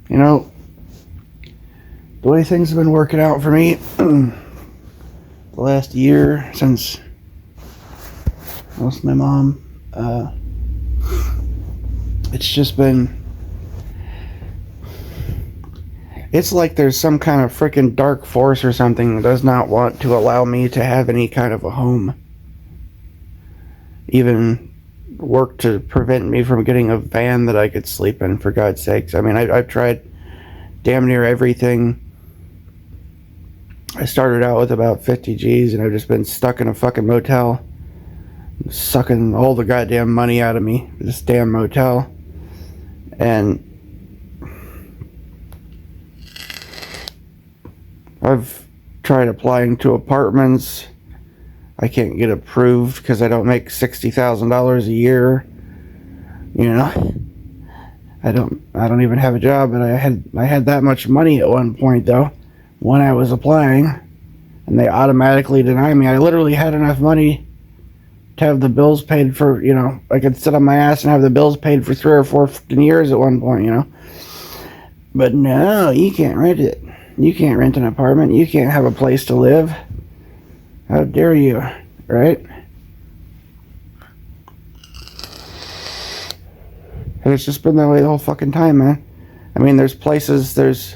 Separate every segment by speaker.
Speaker 1: You know, the way things have been working out for me the last year since I lost my mom, it's just been. It's like there's some kind of freaking dark force or something that does not want to allow me to have any kind of a home. Even work to prevent me from getting a van that I could sleep in, for God's sakes. I mean, I've tried damn near everything. I started out with about 50 G's and I've just been stuck in a fucking motel, sucking all the goddamn money out of me, this damn motel. And I've tried applying to apartments. I can't get approved because I don't make $60,000 a year. You know, I don't even have a job, but I had that much money at one point though, when I was applying, and they automatically deny me. I literally had enough money to have the bills paid for. You know, I could sit on my ass and have the bills paid for 3 or 4 fucking years at one point. You know, but no, you can't rent it. You can't rent an apartment. You can't have a place to live. How dare you, right? And it's just been that way the whole fucking time, man. I mean, there's places, there's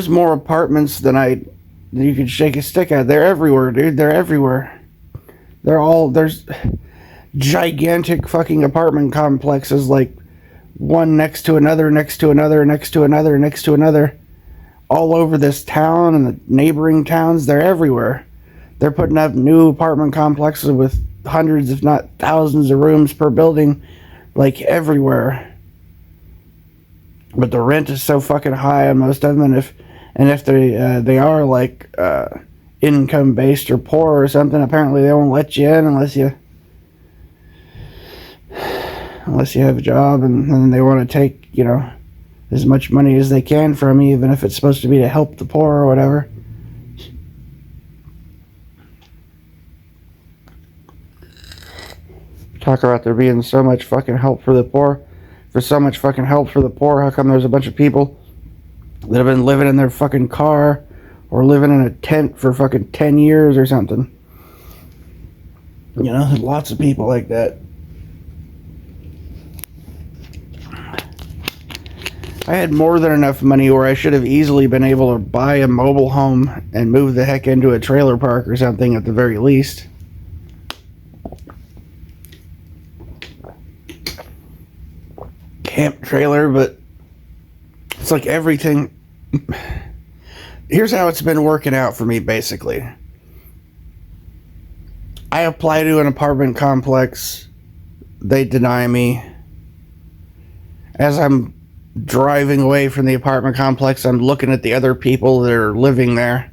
Speaker 1: more apartments than you could shake a stick at. They're everywhere, dude. They're everywhere. There's gigantic fucking apartment complexes, like one next to another, next to another, next to another, next to another, all over this town and the neighboring towns. They're everywhere. They're putting up new apartment complexes with hundreds, if not thousands, of rooms per building, like everywhere. But the rent is so fucking high on most of them, and if they are like income based or poor or something, apparently they won't let you in unless you have a job, and then they want to take, you know, as much money as they can from you, even if it's supposed to be to help the poor or whatever. Talk about there being so much fucking help for the poor. For so much fucking help for the poor, how come there's a bunch of people that have been living in their fucking car or living in a tent for fucking 10 years or something? You know, there's lots of people like that. I had more than enough money where I should have easily been able to buy a mobile home and move the heck into a trailer park or something at the very least. Camp trailer, but it's like everything. Here's how it's been working out for me, basically. I apply to an apartment complex. They deny me. As I'm driving away from the apartment complex, I'm looking at the other people that are living there,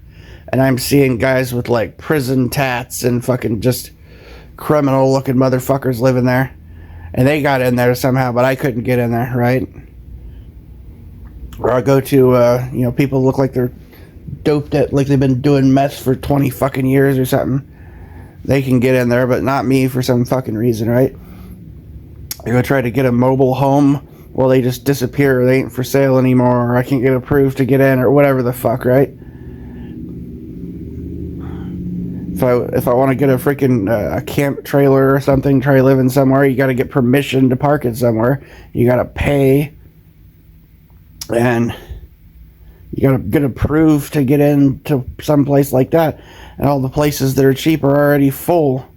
Speaker 1: and I'm seeing guys with like prison tats and fucking just criminal looking motherfuckers living there, and they got in there somehow, but I couldn't get in there, right? Or I go to people look like they're doped at, like they've been doing meth for 20 fucking years or something. They can get in there, but not me for some fucking reason, right? I go try to get a mobile home. Well, they just disappear. They ain't for sale anymore, or I can't get approved to get in, or whatever the fuck, right? If I want to get a freaking a camp trailer or something, try living somewhere, you got to get permission to park it somewhere. You got to pay, and you got to get approved to get into some place like that. And all the places that are cheap are already full,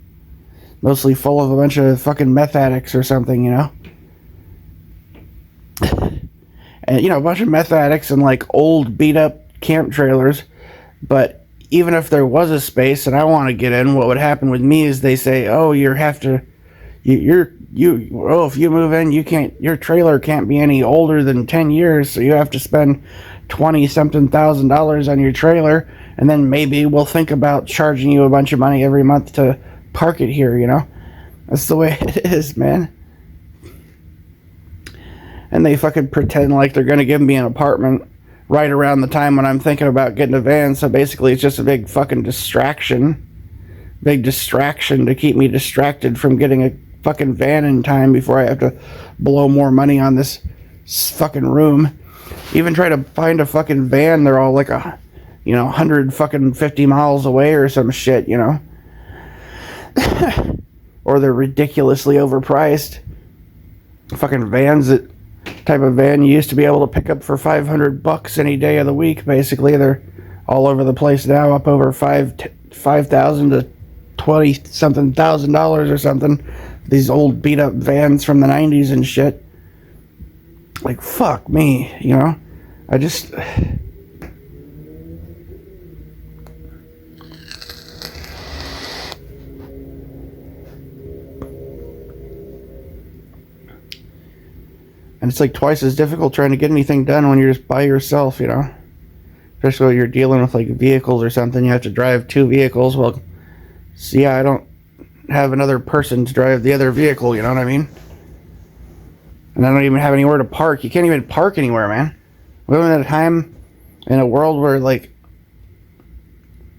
Speaker 1: mostly full of a bunch of fucking meth addicts or something, you know. And, you know, a bunch of meth addicts and like old beat up camp trailers. But even if there was a space and I want to get in, what would happen with me is they say, oh, if you move in, you can't, your trailer can't be any older than 10 years. So you have to spend $20-something thousand on your trailer. And then maybe we'll think about charging you a bunch of money every month to park it here, you know. That's the way it is, man. And they fucking pretend like they're going to give me an apartment right around the time when I'm thinking about getting a van. So basically it's just a big fucking distraction. Big distraction to keep me distracted from getting a fucking van in time before I have to blow more money on this fucking room. Even try to find a fucking van, they're all like 100 fucking 50 miles away or some shit, or they're ridiculously overpriced. Fucking vans, that type of van you used to be able to pick up for $500 any day of the week, basically. They're all over the place now, up over $5,000 to $20-something thousand or something. These old beat up vans from the 90s and shit. Like, fuck me, I just... And it's like twice as difficult trying to get anything done when you're just by yourself, Especially when you're dealing with like vehicles or something. You have to drive 2 vehicles. Well, see, I don't have another person to drive the other vehicle, you know what I mean? And I don't even have anywhere to park. You can't even park anywhere, man. We live in a time in a world where, like,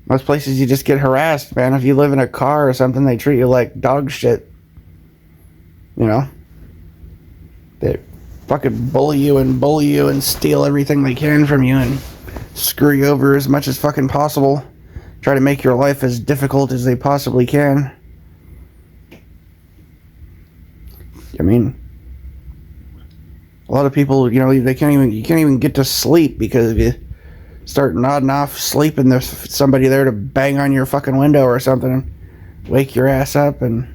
Speaker 1: most places you just get harassed, man. If you live in a car or something, they treat you like dog shit. They fucking bully you and steal everything they can from you and screw you over as much as fucking possible. Try to make your life as difficult as they possibly can. I mean, a lot of people, you can't even get to sleep because if you start nodding off sleeping, there's somebody there to bang on your fucking window or something and wake your ass up and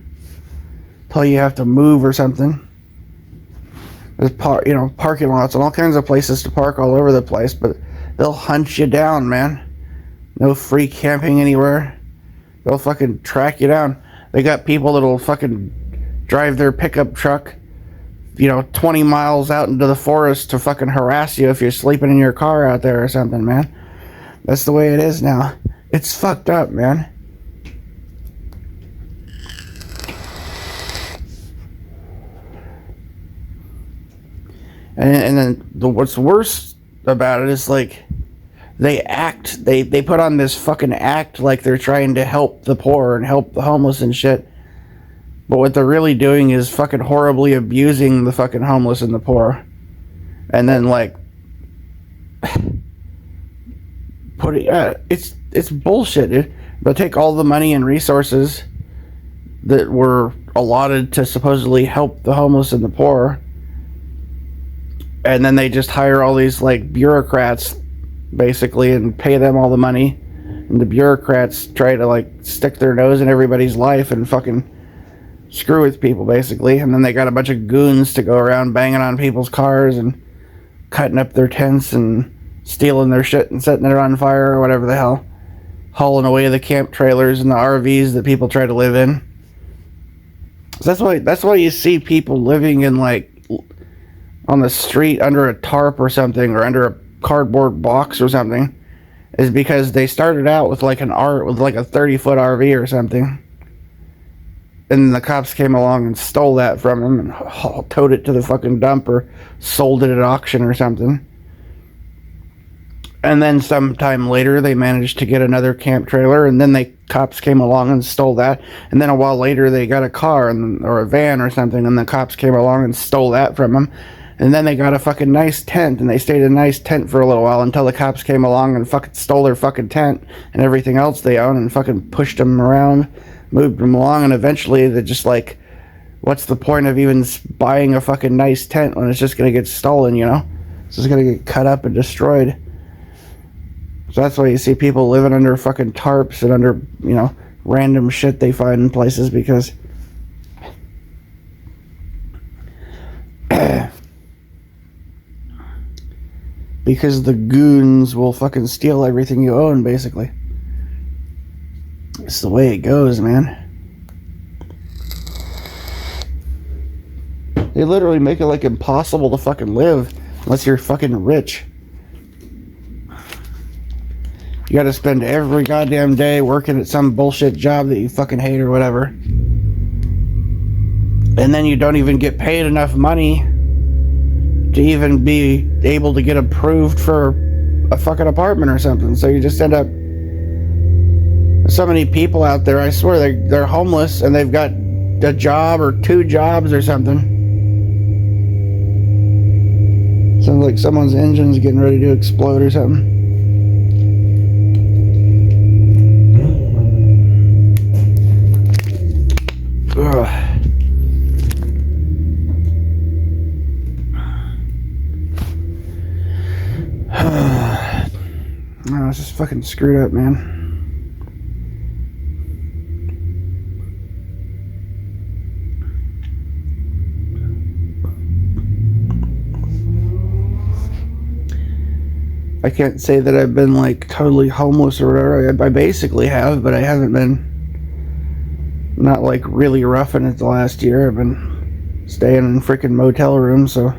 Speaker 1: tell you have to move or something. There's parking lots and all kinds of places to park all over the place, but they'll hunt you down, man. No free camping anywhere. They'll fucking track you down. They got people that'll fucking drive their pickup truck 20 miles out into the forest to fucking harass you if you're sleeping in your car out there or something, man. That's the way it is now. It's fucked up, man. And then what's worse about it is, like, they put on this fucking act like they're trying to help the poor and help the homeless and shit. But what they're really doing is fucking horribly abusing the fucking homeless and the poor. And then, like, it's bullshit, dude. They'll take all the money and resources that were allotted to supposedly help the homeless and the poor, and then they just hire all these, like, bureaucrats, basically, and pay them all the money. And the bureaucrats try to, like, stick their nose in everybody's life and fucking screw with people, basically. And then they got a bunch of goons to go around banging on people's cars and cutting up their tents and stealing their shit and setting it on fire or whatever the hell. Hauling away the camp trailers and the RVs that people try to live in. So that's why you see people living in, like, on the street under a tarp or something, or under a cardboard box or something, is because they started out with like a 30-foot RV or something, and the cops came along and stole that from them and towed it to the fucking dump or sold it at auction or something. And then sometime later they managed to get another camp trailer, and then cops came along and stole that. And then a while later they got a car or a van or something, and the cops came along and stole that from them. And then they got a fucking nice tent, and they stayed in a nice tent for a little while until the cops came along and fucking stole their fucking tent and everything else they own and fucking pushed them around, moved them along, and eventually they're just like, what's the point of even buying a fucking nice tent when it's just going to get stolen, It's just going to get cut up and destroyed. So that's why you see people living under fucking tarps and under, random shit they find in places, because because the goons will fucking steal everything you own, basically. It's the way it goes, man. They literally make it like impossible to fucking live unless you're fucking rich. You gotta spend every goddamn day working at some bullshit job that you fucking hate or whatever. And then you don't even get paid enough money to even be able to get approved for a fucking apartment or something. So you just end up... There's so many people out there, I swear, they're homeless and they've got a job or 2 jobs or something. Sounds like someone's engine's getting ready to explode or something. Ugh. Oh, it's just fucking screwed up, man. I can't say that I've been like totally homeless or whatever. I basically have, but I haven't been not like really roughing it the last year. I've been staying in freaking motel rooms, so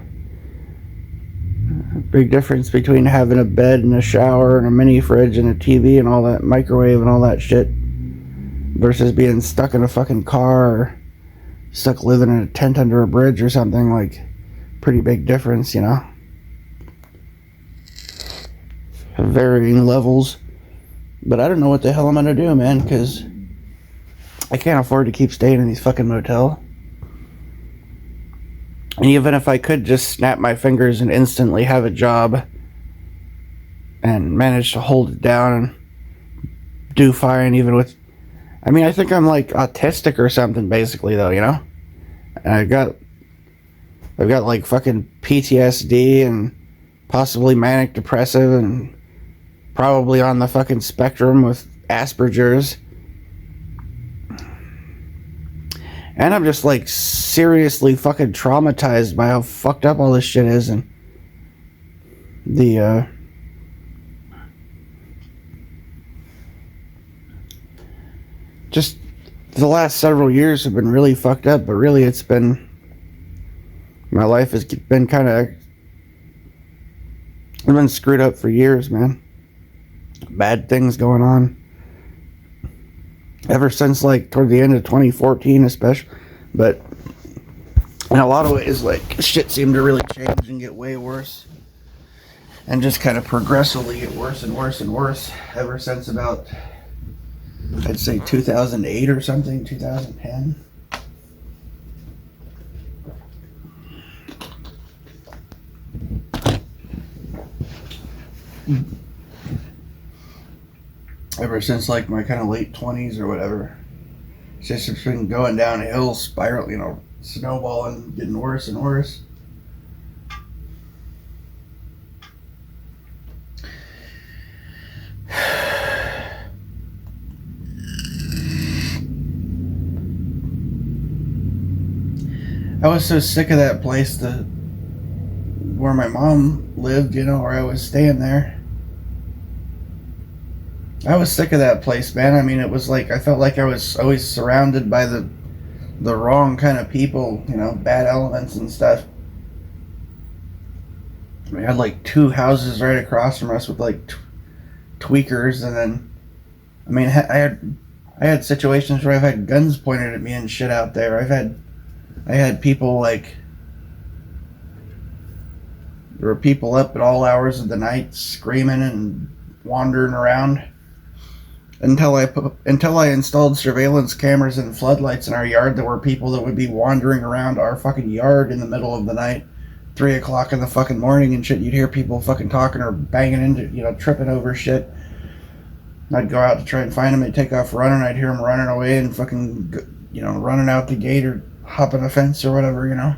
Speaker 1: big difference between having a bed and a shower and a mini fridge and a TV and all that, microwave and all that shit, versus being stuck in a fucking car or stuck living in a tent under a bridge or something. Like, pretty big difference, you know. Varying levels. But I don't know what the hell I'm gonna do, man, because I can't afford to keep staying in these fucking motels. And even if I could just snap my fingers and instantly have a job and manage to hold it down and do fine, even with, I mean, I think I'm like autistic or something, basically, though, you know. And I've got like fucking PTSD and possibly manic depressive and probably on the fucking spectrum with Asperger's. And I'm just like seriously fucking traumatized by how fucked up all this shit is, and the just the last several years have been really fucked up. But really, it's been, my life has been kind of, I've been screwed up for years, man. Bad things going on ever since like toward the end of 2014 especially, but in a lot of ways, like, shit seemed to really change and get way worse, and just kind of progressively get worse and worse and worse ever since about, I'd say 2008 or something, 2010. Ever since like my kind of late 20s or whatever, it's just been going downhill, spiral, you know, snowballing, getting worse and worse. I was so sick of that place, where my mom lived, you know, where I was staying there. I was sick of that place, man. I mean, it was like, I felt like I was always surrounded by the wrong kind of people, you know, bad elements and stuff. We had like two houses right across from us with like tweakers, and then, I mean, I had situations where I've had guns pointed at me and shit out there. I had people like, there were people up at all hours of the night screaming and wandering around. Until I installed surveillance cameras and floodlights in our yard, there were people that would be wandering around our fucking yard in the middle of the night, 3 o'clock in the fucking morning and shit. You'd hear people fucking talking or banging into, you know, tripping over shit. I'd go out to try and find them. They'd take off running. I'd hear them running away and fucking, you know, running out the gate or hopping a fence or whatever, you know.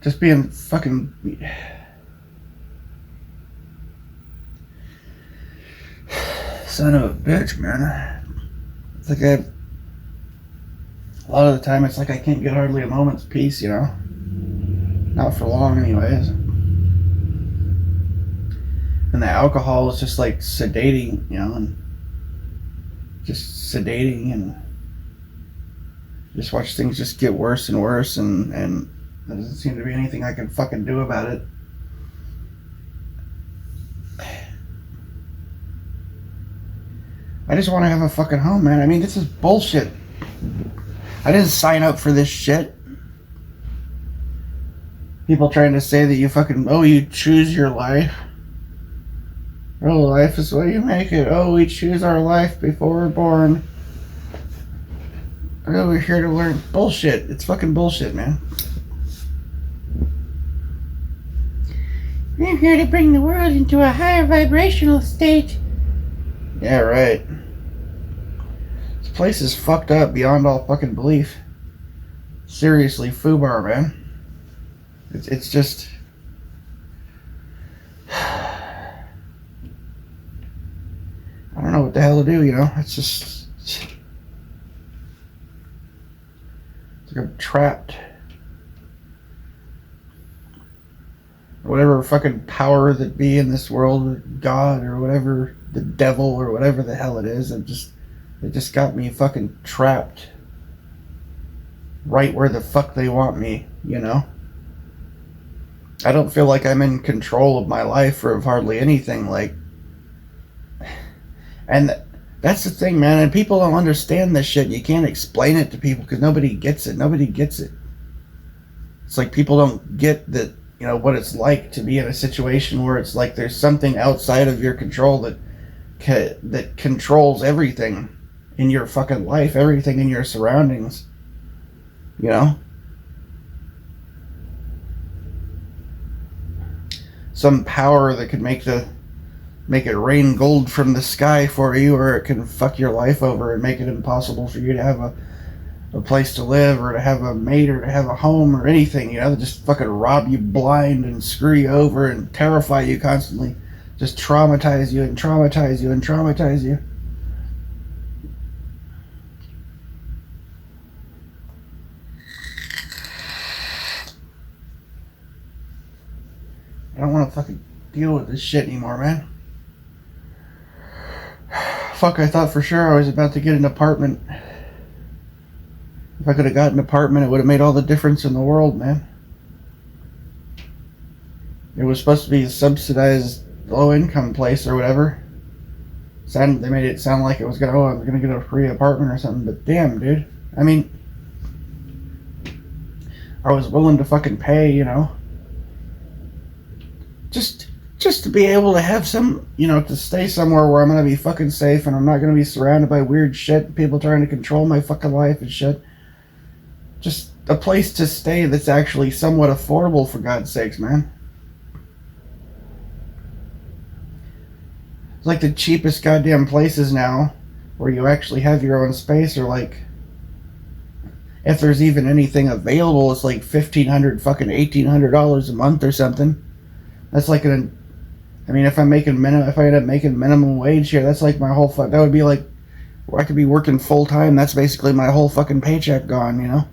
Speaker 1: Just being fucking son of a bitch, man. It's like a lot of the time it's like I can't get hardly a moment's peace, you know. Not for long anyways. And the alcohol is just like sedating, you know, and just sedating, and just watch things just get worse and worse, and there doesn't seem to be anything I can fucking do about it. I just want to have a fucking home, man. I mean, this is bullshit. I didn't sign up for this shit. People trying to say that you fucking, oh, you choose your life. Oh, life is what you make it. Oh, we choose our life before we're born. We're here to learn bullshit. It's fucking bullshit, man. We're here to bring the world into a higher vibrational state. Yeah, right. This place is fucked up beyond all fucking belief. Seriously, FUBAR, man. It's just... I don't know what the hell to do, you know? It's just... It's like I'm trapped. Whatever fucking power that be in this world, God or whatever, the devil or whatever the hell it is, it just got me fucking trapped right where the fuck they want me, you know? I don't feel like I'm in control of my life or of hardly anything, like... And that's the thing, man, and people don't understand this shit. You can't explain it to people because nobody gets it. Nobody gets it. It's like people don't get that, you know, what it's like to be in a situation where it's like there's something outside of your control that controls everything in your fucking life, everything in your surroundings, you know? Some power that could make it rain gold from the sky for you, or it can fuck your life over and make it impossible for you to have a place to live, or to have a mate, or to have a home, or anything, you know, that just fucking rob you blind and screw you over and terrify you constantly. Just traumatize you and traumatize you and traumatize you. I don't want to fucking deal with this shit anymore, man. Fuck, I thought for sure I was about to get an apartment. If I could have gotten an apartment, it would have made all the difference in the world, man. It was supposed to be a subsidized low-income place or whatever. They made it sound like it was I was gonna get a free apartment or something, but damn, dude. I mean, I was willing to fucking pay, you know. Just to be able to have some, you know, to stay somewhere where I'm going to be fucking safe and I'm not going to be surrounded by weird shit, people trying to control my fucking life and shit. Just a place to stay that's actually somewhat affordable, for God's sakes, man. It's like the cheapest goddamn places now where you actually have your own space are like, if there's even anything available, it's like $1,500 fucking $1,800 a month or something. That's like I mean, if I end up making minimum wage here, that's like my whole that would be like, I could be working full time. That's basically my whole fucking paycheck gone, you know.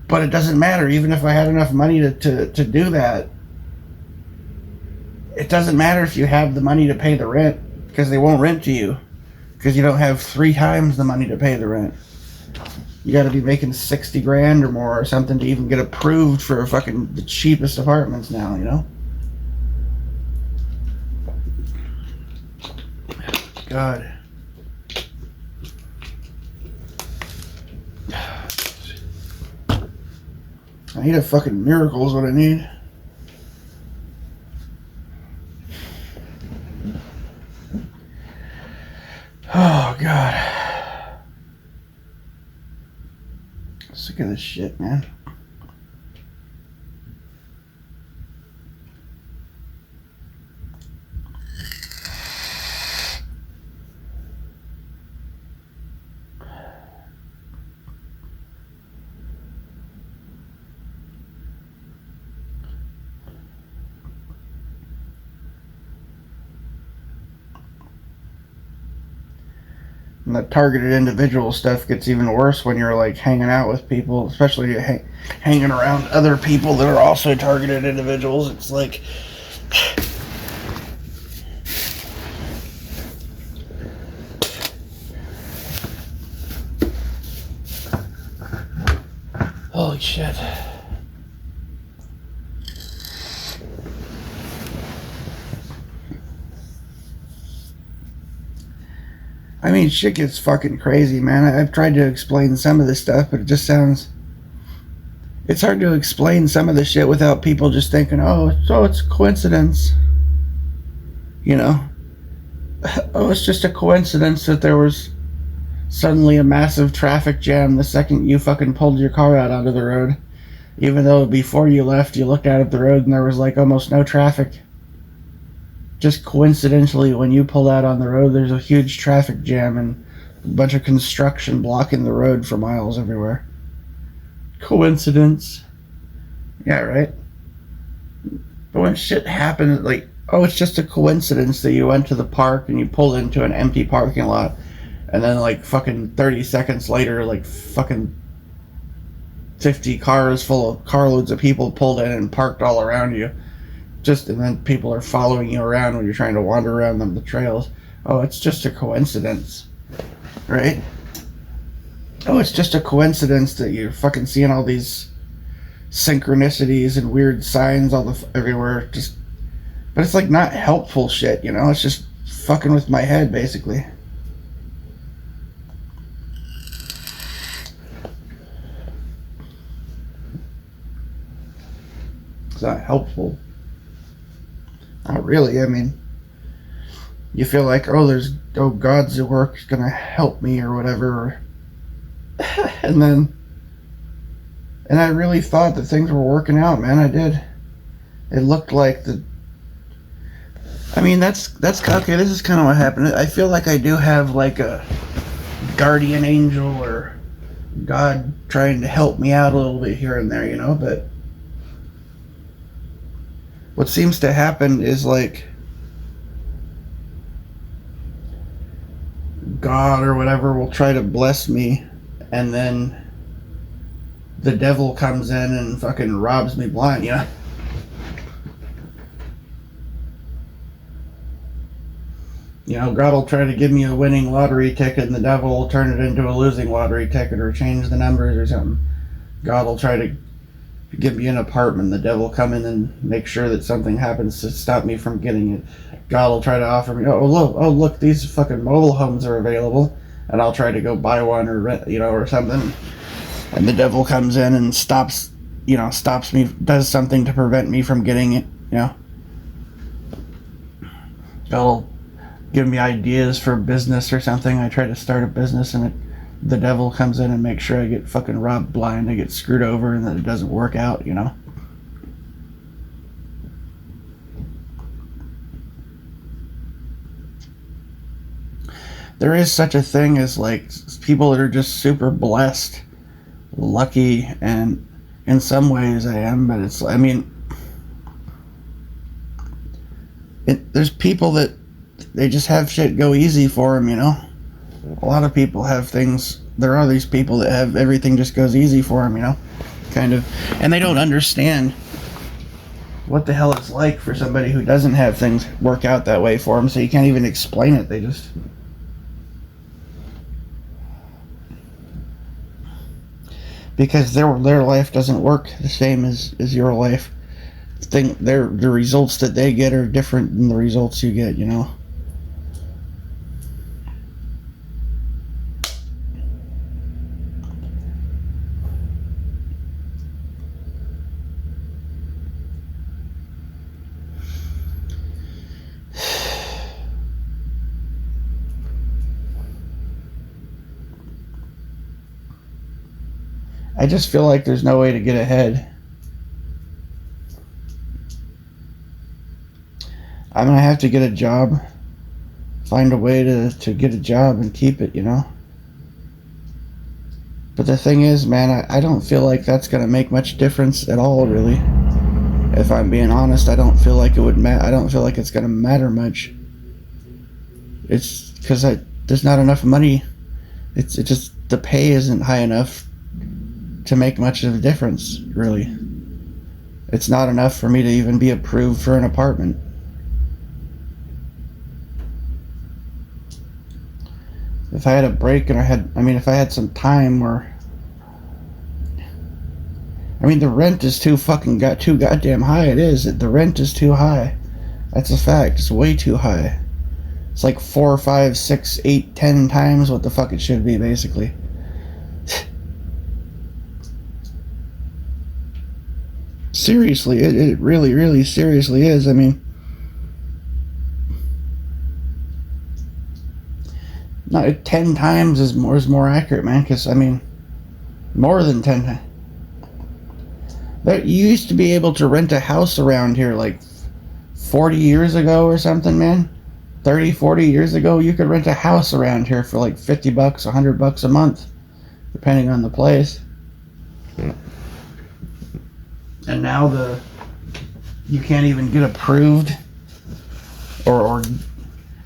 Speaker 1: But it doesn't matter. Even if I had enough money to do that, it doesn't matter if you have the money to pay the rent, because they won't rent to you because you don't have 3 times the money to pay the rent. You got to be making 60 grand or more or something to even get approved for fucking the cheapest apartments now, you know? God. I need a fucking miracle is what I need. Oh, God. Sick of this shit, man. And the targeted individual stuff gets even worse when you're like hanging out with people, especially hanging around other people that are also targeted individuals. It's like, holy shit. I mean, shit gets fucking crazy, man. I've tried to explain some of this stuff, but it just sounds... It's hard to explain some of this shit without people just thinking, oh, so it's a coincidence. You know? Oh, it's just a coincidence that there was Suddenly a massive traffic jam the second you fucking pulled your car out onto the road. Even though before you left, you looked out at the road and there was like almost no traffic. Just coincidentally, when you pull out on the road, there's a huge traffic jam and a bunch of construction blocking the road for miles everywhere. Coincidence. Yeah, right? But when shit happens, like, oh, it's just a coincidence that you went to the park and you pulled into an empty parking lot, and then, like, fucking 30 seconds later, like, fucking 50 cars full of carloads of people pulled in and parked all around you. And then people are following you around when you're trying to wander around the trails. Oh, it's just a coincidence, right? Oh, it's just a coincidence that you're fucking seeing all these synchronicities and weird signs everywhere. But it's like not helpful shit, you know? It's just fucking with my head, basically. It's not helpful. Not really. I mean, you feel like, God's work is gonna help me or whatever. and I really thought that things were working out, man. I did. It looked like that's okay. This is kind of what happened. I feel like I do have like a guardian angel or God trying to help me out a little bit here and there, you know, but what seems to happen is like God or whatever will try to bless me, and then the devil comes in and fucking robs me blind, you know? You know, God will try to give me a winning lottery ticket and the devil will turn it into a losing lottery ticket or change the numbers or something. God will try to give me an apartment. The devil will come in and make sure that something happens to stop me from getting it. God will try to offer me, look, these fucking mobile homes are available, and I'll try to go buy one or rent, you know, or something. And the devil comes in and stops me, does something to prevent me from getting it, you know. God will give me ideas for business or something. I try to start a business and the devil comes in and makes sure I get fucking robbed blind, I get screwed over, and that it doesn't work out, you know? There is such a thing as, like, people that are just super blessed, lucky, and in some ways I am, but it's, I mean, there's people that they just have shit go easy for them, you know? A lot of people have things. There are these people that have everything just goes easy for them, you know, kind of, and they don't understand what the hell it's like for somebody who doesn't have things work out that way for them. So you can't even explain it. They just, because their life doesn't work the same as your life. The results that they get are different than the results you get, you know. I just feel like there's no way to get ahead. I'm gonna have to get a job, find a way to get a job and keep it, you know. But the thing is, man, I don't feel like that's gonna make much difference at all, really. If I'm being honest, I don't feel like it would I don't feel like it's gonna matter much. It's because there's not enough money. It's just the pay isn't high enough to make much of a difference, really. It's not enough for me to even be approved for an apartment. If I had a break and if I had some time where, the rent is too goddamn high. It is. The rent is too high. That's a fact. It's way too high. It's like 4, 5, 6, 8, 10 times what the fuck it should be, basically. Seriously, it really, really seriously is. No, 10 times is more accurate, man. Because I mean, more than 10 times. You used to be able to rent a house around here like 40 years ago or something, man. 30, 40 years ago, you could rent a house around here for like $50, $100 a month, depending on the place. And now you can't even get approved, or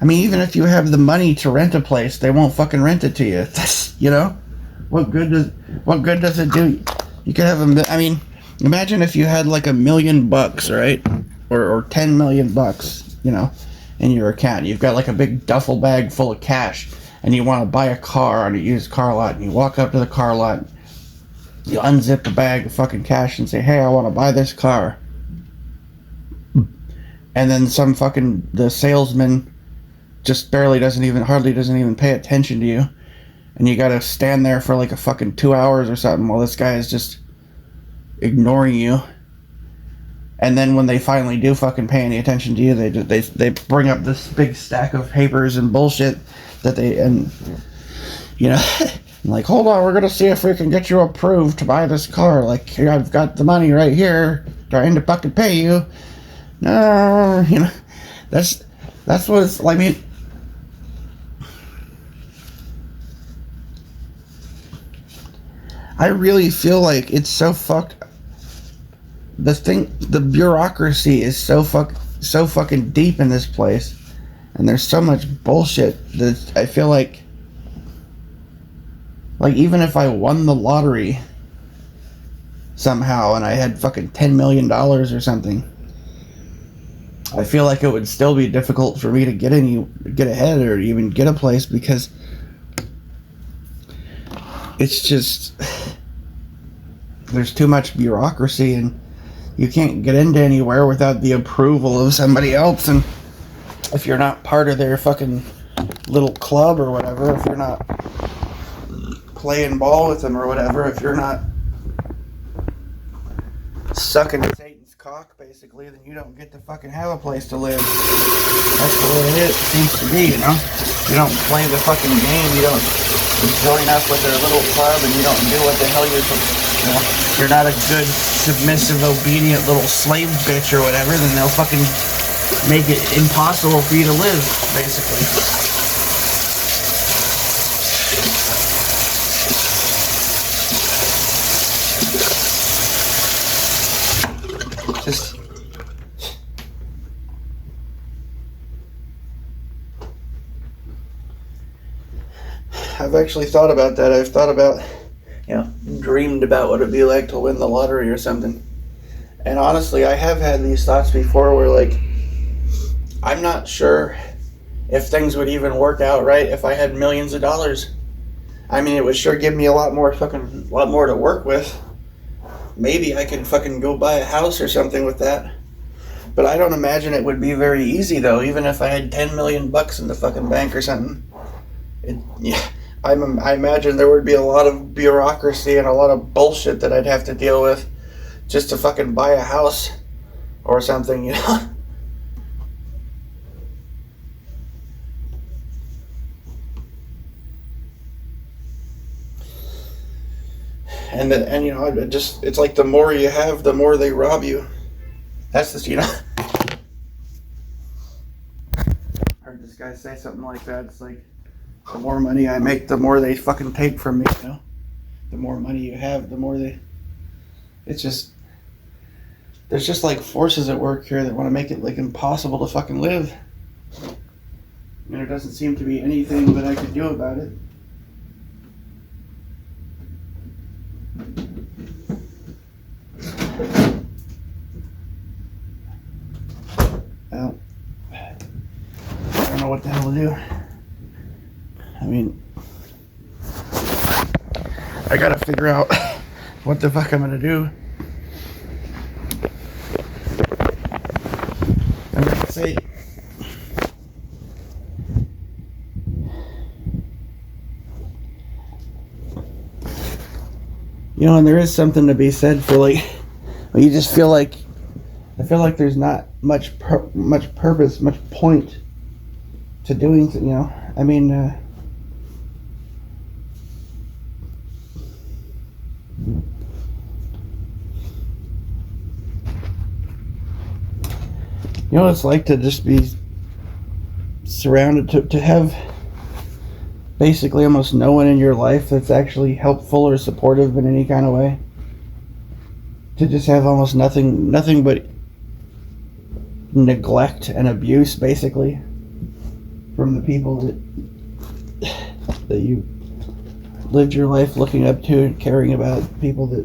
Speaker 1: I mean, even if you have the money to rent a place, they won't fucking rent it to you. What good does it do? You could have I mean, imagine if you had like $1 million, right, or $10 million, in your account. You've got like a big duffel bag full of cash, and you want to buy a car on a used car lot, and you walk up to the car lot, you unzip the bag of fucking cash and say, hey, I want to buy this car. And then the salesman just hardly doesn't even pay attention to you. And you gotta stand there for like a fucking 2 hours or something while this guy is just ignoring you. And then when they finally do fucking pay any attention to you, they bring up this big stack of papers and bullshit like, hold on, we're gonna see if we can get you approved to buy this car. Like, here, I've got the money right here, trying to fucking pay you. No, that's what it's. I mean, I really feel like it's so fucked. The bureaucracy is so fucking deep in this place, and there's so much bullshit that I feel like even if I won the lottery somehow and I had fucking $10 million or something, I feel like it would still be difficult for me to get ahead or even get a place, because it's just, there's too much bureaucracy, and you can't get into anywhere without the approval of somebody else. And if you're not part of their fucking little club or whatever, if you're not playing ball with them or whatever, if you're not sucking Satan's cock, basically, then you don't get to fucking have a place to live. That's the way it seems to be, You don't play the fucking game, you don't join up with their little club, and you don't do what the hell you're not a good, submissive, obedient little slave bitch or whatever, then they'll fucking make it impossible for you to live, basically. I've actually thought about that. I've thought about, dreamed about what it'd be like to win the lottery or something. And honestly, I have had these thoughts before where, like, I'm not sure if things would even work out right if I had millions of dollars. I mean, it would sure give me a lot more to work with. Maybe I could fucking go buy a house or something with that. But I don't imagine it would be very easy, though, even if I had $10 million in the fucking bank or something. I imagine there would be a lot of bureaucracy and a lot of bullshit that I'd have to deal with just to fucking buy a house or something, And it's like the more you have, the more they rob you. That's just, heard this guy say something like that. It's like, the more money I make, the more they fucking take from me, The more money you have, the more it's just, there's just like forces at work here that want to make it like impossible to fucking live. And there doesn't seem to be anything that I could do about it. Well, I don't know what the hell to do. I mean, I gotta figure out what the fuck I'm gonna do. I'm gonna say, and there is something to be said for like, you just feel like, I feel like there's not much purpose, much point to doing, I mean, You know what it's like to just be surrounded, to have basically almost no one in your life that's actually helpful or supportive in any kind of way? To just have almost nothing but neglect and abuse, basically, from the people that you lived your life looking up to and caring about, people that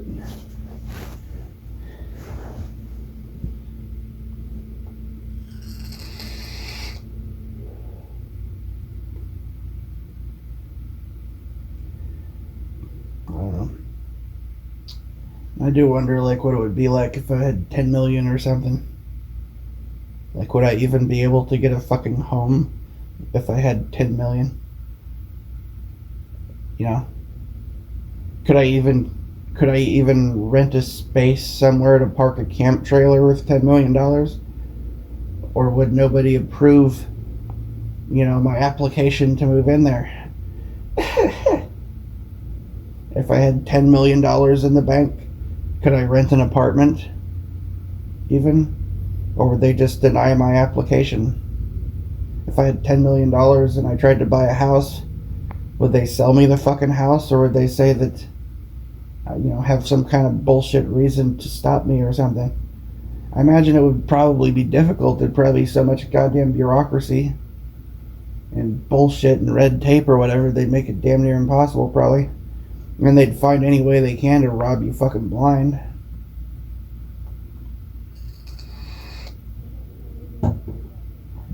Speaker 1: I don't know. I do wonder, like, what it would be like if I had 10 million or something. Like, would I even be able to get a fucking home if I had 10 million? You know? Could I even rent a space somewhere to park a camp trailer with $10 million? Or would nobody approve, my application to move in there? If I had $10 million in the bank, could I rent an apartment even? Or would they just deny my application? If I had $10 million and I tried to buy a house, would they sell me the fucking house? Or would they say that, have some kind of bullshit reason to stop me or something? I imagine it would probably be difficult. There'd probably be so much goddamn bureaucracy and bullshit and red tape or whatever, they'd make it damn near impossible, probably. And they'd find any way they can to rob you fucking blind.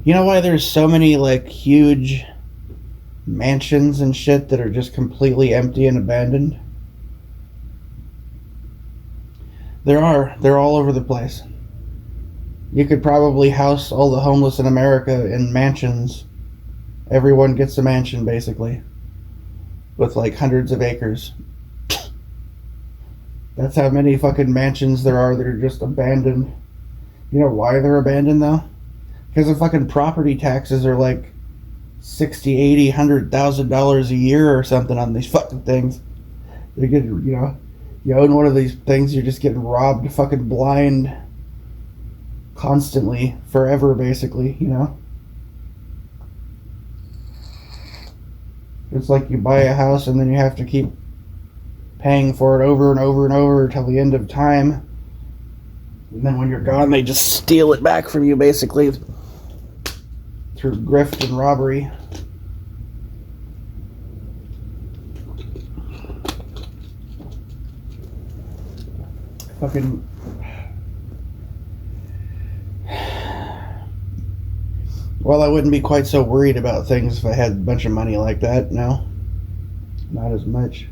Speaker 1: You know why there's so many, like, huge mansions and shit that are just completely empty and abandoned? They're all over the place. You could probably house all the homeless in America in mansions. Everyone gets a mansion, basically, with like hundreds of acres. That's how many fucking mansions there are that are just abandoned. You know why they're abandoned, though? Because the fucking property taxes are like $60,000, $80,000, $100,000 a year or something on these fucking things. They get, you own one of these things, you're just getting robbed fucking blind constantly, forever, basically, It's like you buy a house and then you have to keep paying for it over and over and over till the end of time. And then when you're gone, they just steal it back from you, basically, through grift and robbery. Fucking... Well, I wouldn't be quite so worried about things if I had a bunch of money like that, no. Not as much.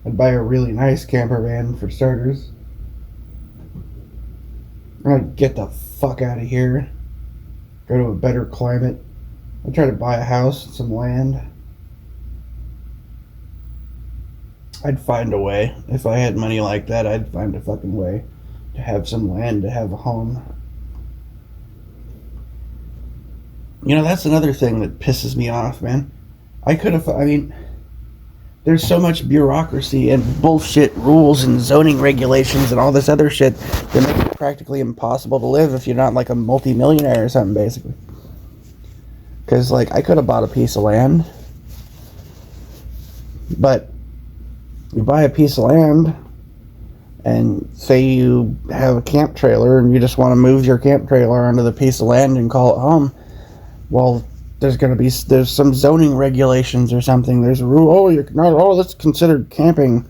Speaker 1: I'd buy a really nice camper van, for starters. I'd get the fuck out of here. Go to a better climate. I'd try to buy a house and some land. I'd find a way. If I had money like that, I'd find a fucking way to have some land, to have a home. That's another thing that pisses me off, man. There's so much bureaucracy and bullshit rules and zoning regulations and all this other shit that make it practically impossible to live if you're not like a multi-millionaire or something, basically. Because, like, I could have bought a piece of land, but you buy a piece of land and say you have a camp trailer and you just want to move your camp trailer onto the piece of land and call it home. Well, there's some zoning regulations or something. There's a rule, that's considered camping.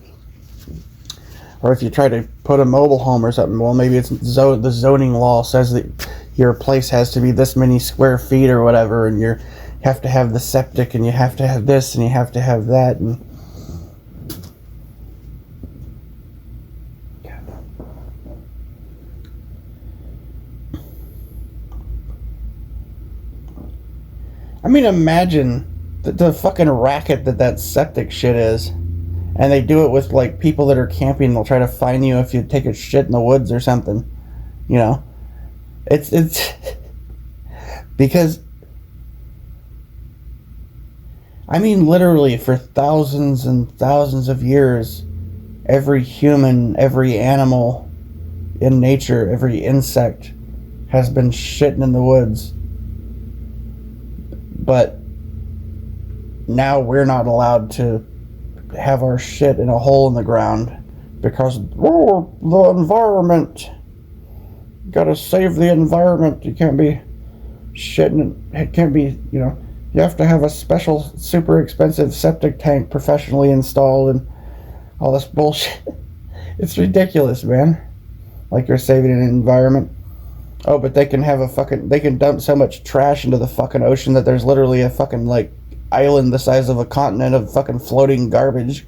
Speaker 1: Or if you try to put a mobile home or something, well, maybe it's the zoning law says that your place has to be this many square feet or whatever, and you have to have the septic, and you have to have this, and you have to have that, and imagine the fucking racket that septic shit is. And they do it with, like, people that are camping. They'll try to fine you if you take a shit in the woods or something. It's because, literally for thousands and thousands of years, every human, every animal, in nature, every insect has been shitting in the woods. But now we're not allowed to have our shit in a hole in the ground because the environment. Gotta save the environment. You can't be shitting. It can't be, you have to have a special, super expensive septic tank professionally installed and all this bullshit. It's ridiculous, man. Like you're saving an environment. Oh, but they can dump so much trash into the fucking ocean that there's literally a fucking, like, island the size of a continent of fucking floating garbage.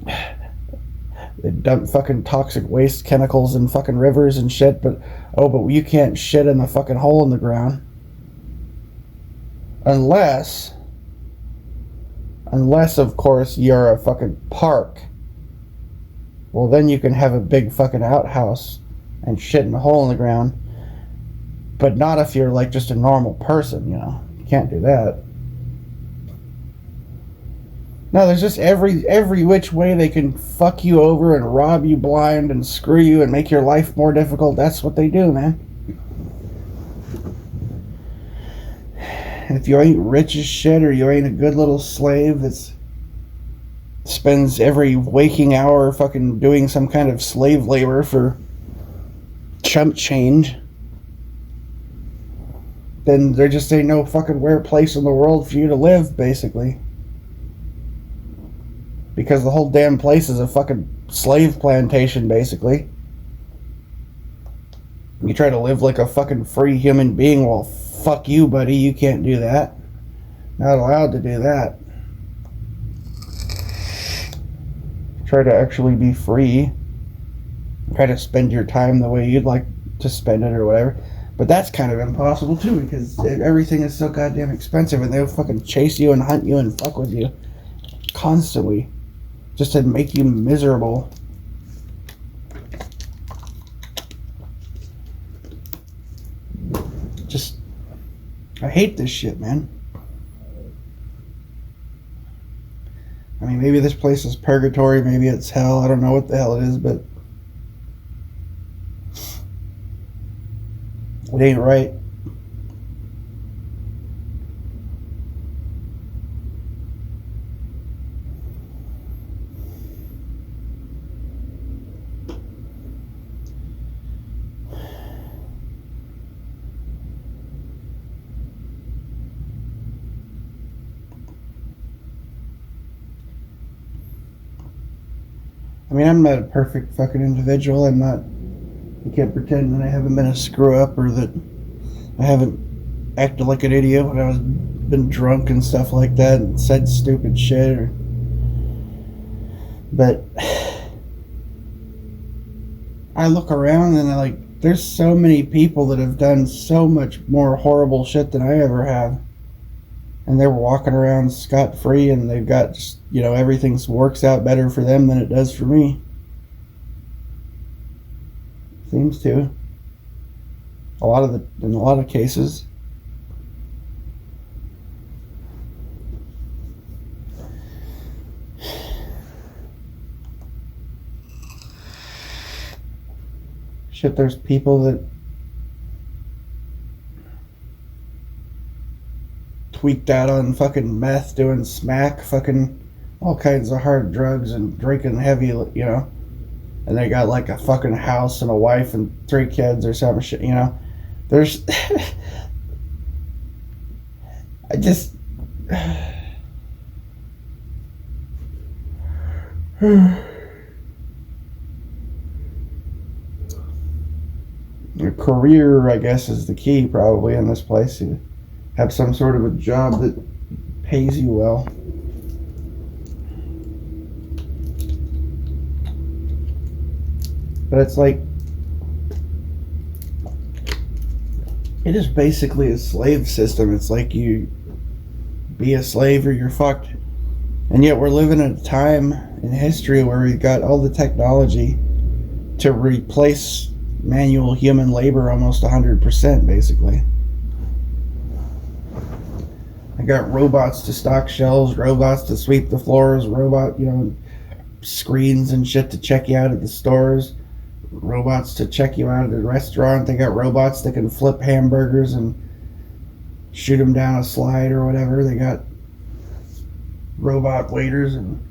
Speaker 1: They dump fucking toxic waste chemicals in fucking rivers and shit, but you can't shit in the fucking hole in the ground. Unless, of course, you're a fucking park. Well, then you can have a big fucking outhouse and shit in a hole in the ground. But not if you're like just a normal person, You can't do that. No, there's just every which way they can fuck you over and rob you blind and screw you and make your life more difficult. That's what they do, man. And if you ain't rich as shit or you ain't a good little slave that spends every waking hour fucking doing some kind of slave labor for chump change, then there just ain't no fucking place in the world for you to live, basically. Because the whole damn place is a fucking slave plantation, basically. You try to live like a fucking free human being, well, fuck you, buddy, you can't do that. Not allowed to do that. Try to actually be free. Try to spend your time the way you'd like to spend it or whatever. But that's kind of impossible too, because everything is so goddamn expensive and they'll fucking chase you and hunt you and fuck with you constantly. Just to make you miserable. I hate this shit, man. I mean, maybe this place is purgatory, maybe it's hell, I don't know what the hell it is, but it ain't right. I mean, I'm not a perfect fucking individual. You can't pretend that I haven't been a screw up or that I haven't acted like an idiot when I was been drunk and stuff like that and said stupid shit. But I look around and there's so many people that have done so much more horrible shit than I ever have. And they're walking around scot-free and they've got just, everything works out better for them than it does for me. Seems to. In a lot of cases. Shit, there's people that tweaked out on fucking meth, doing smack, fucking all kinds of hard drugs and drinking heavy, and they got like a fucking house and a wife and 3 kids or some shit, There's I just a career, I guess, is the key probably in this place. You have some sort of a job that pays you well. But it's like, it is basically a slave system. It's like you be a slave or you're fucked. And yet we're living in a time in history where we've got all the technology to replace manual human labor almost 100%, basically. I got robots to stock shelves, robots to sweep the floors, screens and shit to check you out at the stores, robots to check you out at the restaurant. They got robots that can flip hamburgers and shoot them down a slide or whatever. They got robot waiters and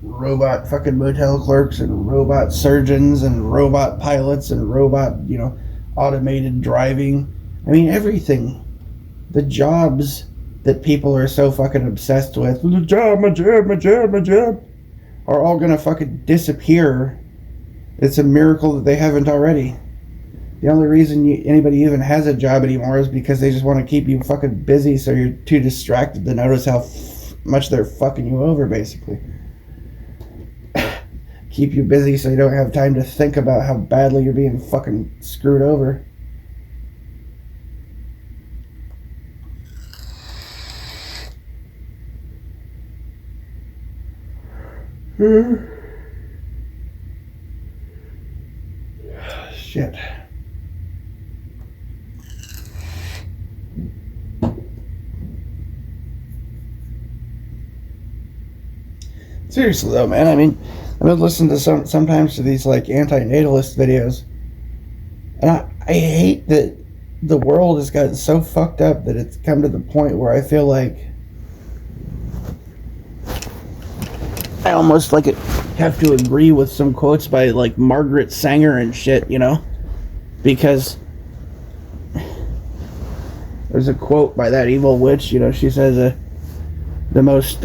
Speaker 1: robot fucking motel clerks and robot surgeons and robot pilots and robot, automated driving. I mean, everything. The jobs that people are so fucking obsessed with, my job, are all gonna fucking disappear. It's a miracle that they haven't already. The only reason anybody even has a job anymore is because they just want to keep you fucking busy so you're too distracted to notice how much they're fucking you over, basically. Keep you busy so you don't have time to think about how badly you're being fucking screwed over. Shit. Seriously though, man, I mean, I've been listening to sometimes to these like anti-natalist videos, and I hate that the world has gotten so fucked up that it's come to the point where I feel like I almost like have to agree with some quotes by like Margaret Sanger and shit, because there's a quote by that evil witch, she says the most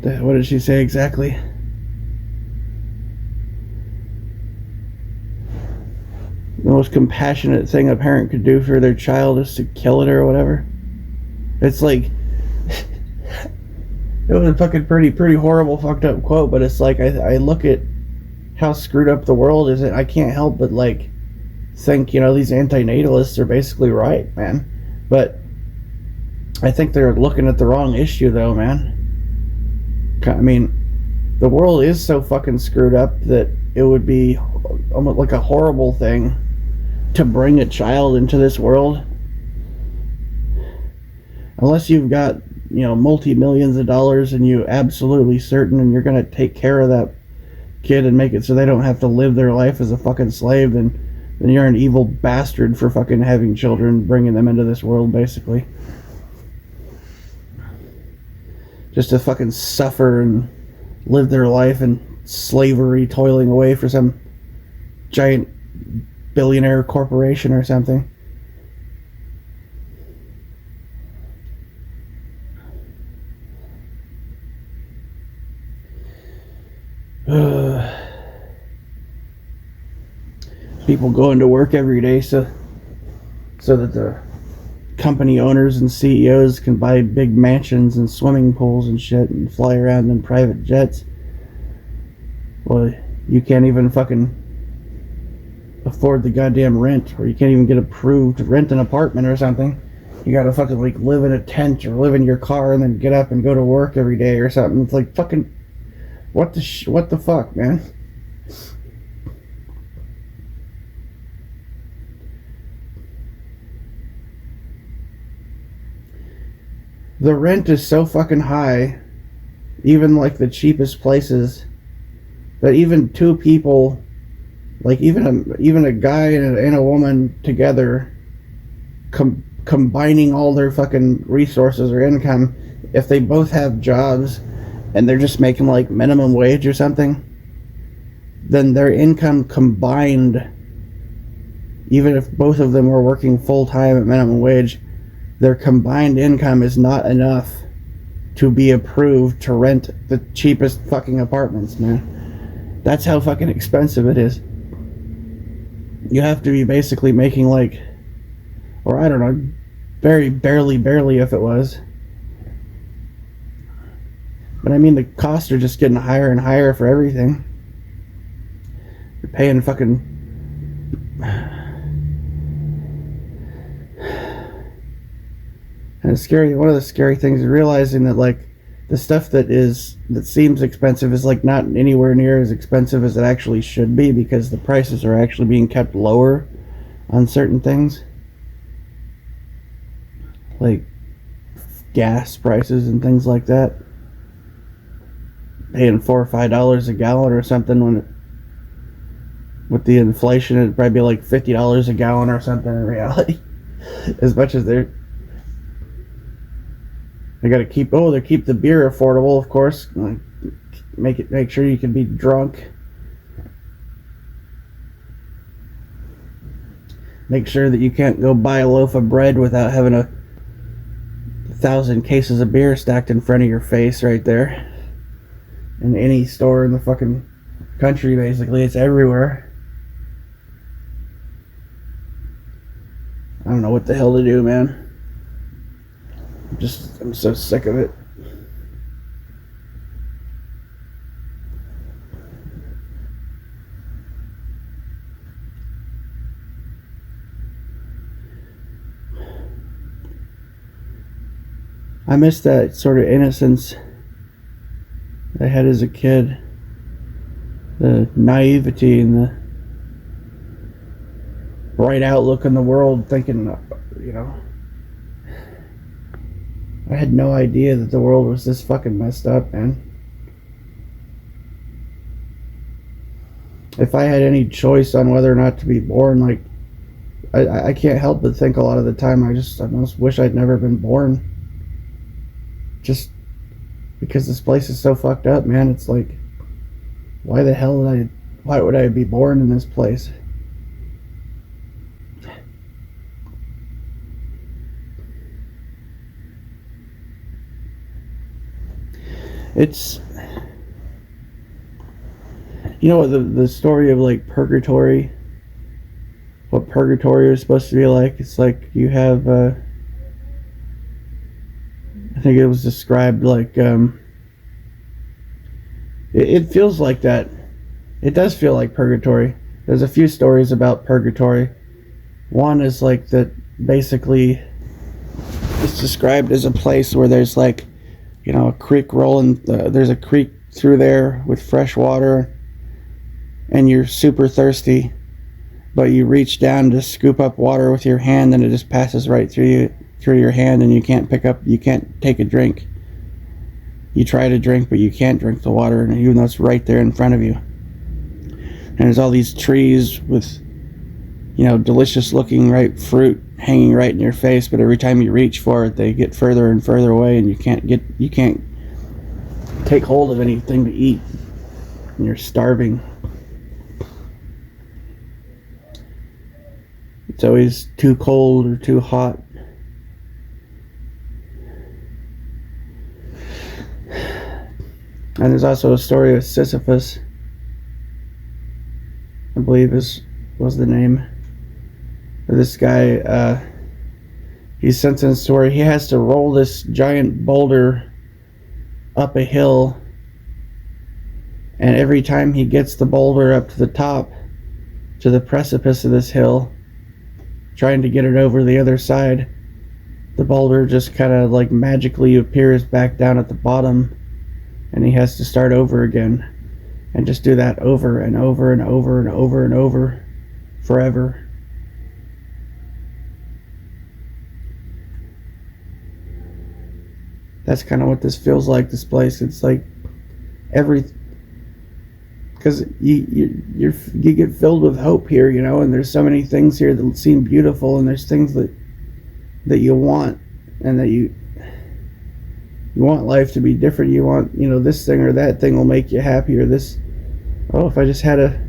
Speaker 1: what did she say exactly? The most compassionate thing a parent could do for their child is to kill it or whatever. It's like it was a fucking pretty horrible fucked up quote, but it's like I look at how screwed up the world is, and I can't help but like think, these anti-natalists are basically right, man. But I think they're looking at the wrong issue though, man. I mean, the world is so fucking screwed up that it would be almost like a horrible thing to bring a child into this world. Unless you've got, multi-millions of dollars and you absolutely certain and you're going to take care of that kid and make it so they don't have to live their life as a fucking slave, then you're an evil bastard for fucking having children, bringing them into this world, basically. Just to fucking suffer and live their life in slavery, toiling away for some giant billionaire corporation or something. People going to work every day so that the company owners and CEOs can buy big mansions and swimming pools and shit and fly around in private jets. Well, you can't even fucking afford the goddamn rent, or you can't even get approved to rent an apartment or something. You gotta fucking like live in a tent or live in your car and then get up and go to work every day or something. It's like fucking what the fuck, man? The rent is so fucking high, even like the cheapest places, that even two people, like even a guy and a woman together, combining all their fucking resources or income, if they both have jobs and they're just making like minimum wage or something, then their income combined, even if both of them were working full-time at minimum wage, their combined income is not enough to be approved to rent the cheapest fucking apartments, man. That's how fucking expensive it is. You have to be basically making like, or I don't know, barely if it was. But I mean, the costs are just getting higher and higher for everything. You're paying fucking... And it's scary. One of the scary things is realizing that like the stuff that seems expensive is like not anywhere near as expensive as it actually should be, because the prices are actually being kept lower on certain things, like gas prices and things like that. paying $4 or $5 a gallon or something, when with the inflation it'd probably be like $50 a gallon or something in reality. As much as they got to keep the beer affordable, of course. Like, make sure you can be drunk. Make sure that you can't go buy a loaf of bread without having 1,000 cases of beer stacked in front of your face right there. In any store in the fucking country, basically. It's everywhere. I don't know what the hell to do, man. I'm so sick of it. I miss that sort of innocence I had as a kid. The naivety and the bright outlook on the world, thinking, I had no idea that the world was this fucking messed up, man. If I had any choice on whether or not to be born, like, I can't help but think a lot of the time, I almost wish I'd never been born. Just because this place is so fucked up, man. It's like, why would I be born in this place? It's, the story of like purgatory, what purgatory is supposed to be like. It's like you have, I think it was described like, it feels like that. It does feel like purgatory. There's a few stories about purgatory. One is like that basically it's described as a place where there's like, a creek rolling, there's a creek through there with fresh water, and you're super thirsty, but you reach down to scoop up water with your hand and it just passes right through your hand, and you can't take a drink. You try to drink, but you can't drink the water, and even though it's right there in front of you. And there's all these trees with, delicious looking fruit hanging right in your face, but every time you reach for it, they get further and further away, and you can't take hold of anything to eat, and you're starving. It's always too cold or too hot. And there's also a story of Sisyphus, I believe was the name. This guy, he's sentenced to where he has to roll this giant boulder up a hill, and every time he gets the boulder up to the top, to the precipice of this hill, trying to get it over the other side, the boulder just kind of like magically appears back down at the bottom, and he has to start over again, and just do that over and over and over and over and over forever. That's kind of what this feels like, this place. It's like because you get filled with hope here, and there's so many things here that seem beautiful, and there's things that you want, and that you want life to be different. You want, this thing or that thing will make you happy, or this, if I just had a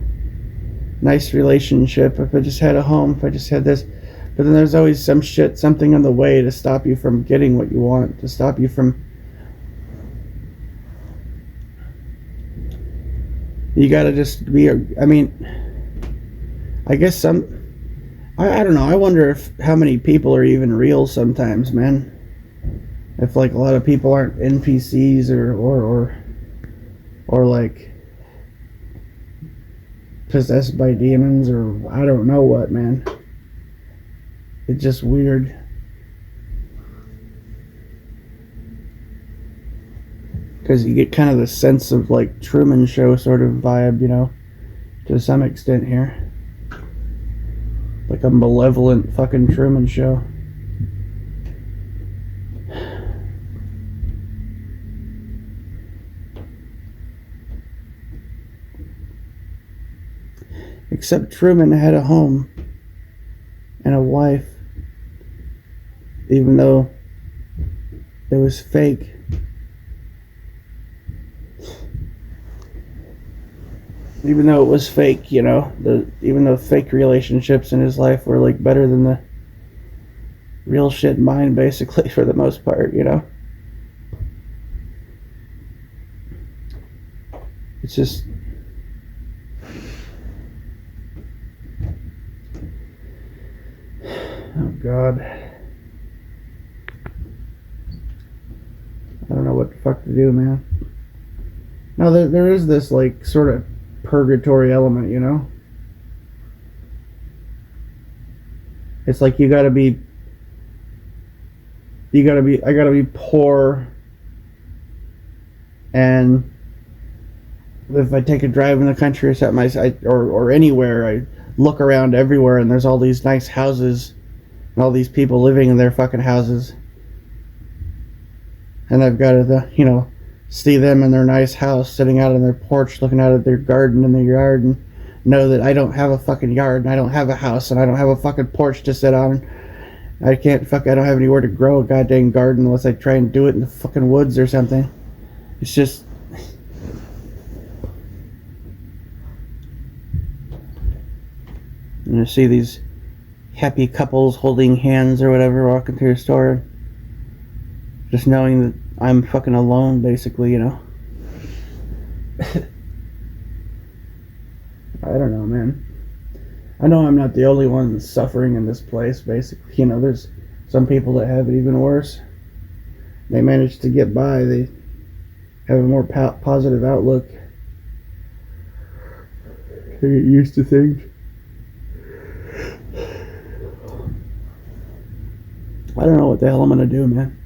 Speaker 1: nice relationship, if I just had a home, if I just had this. But then there's always something in the way to stop you from getting what you want, to stop you from... You gotta just be... I guess I don't know. I wonder how many people are even real sometimes, man. If, like, a lot of people aren't NPCs or like, possessed by demons, or I don't know what, man. It's just weird. Because you get kind of the sense of like Truman Show sort of vibe, to some extent here. Like a malevolent fucking Truman Show. Except Truman had a home and a wife, even though it was fake. Even though it was fake, you know, even though fake relationships in his life were like better than the real shit in mine, basically, for the most part, you know. It's just, oh God, I don't know what the fuck to do, man. Now there is this like sort of purgatory element, you know. It's like I gotta be poor, and if I take a drive in the country or something, or anywhere, I look around everywhere, and there's all these nice houses, and all these people living in their fucking houses, and I've got to, you know, see them in their nice house, sitting out on their porch, looking out at their garden in their yard, and know that I don't have a fucking yard, and I don't have a house, and I don't have a fucking porch to sit on. I don't have anywhere to grow a goddamn garden unless I try and do it in the fucking woods or something. It's just, you see these happy couples holding hands or whatever walking through a store, just knowing that I'm fucking alone, basically, you know. I don't know, man. I know I'm not the only one suffering in this place, basically. You know, there's some people that have it even worse. They manage to get by. They have a more positive outlook. They get used to things. I don't know what the hell I'm gonna do, man.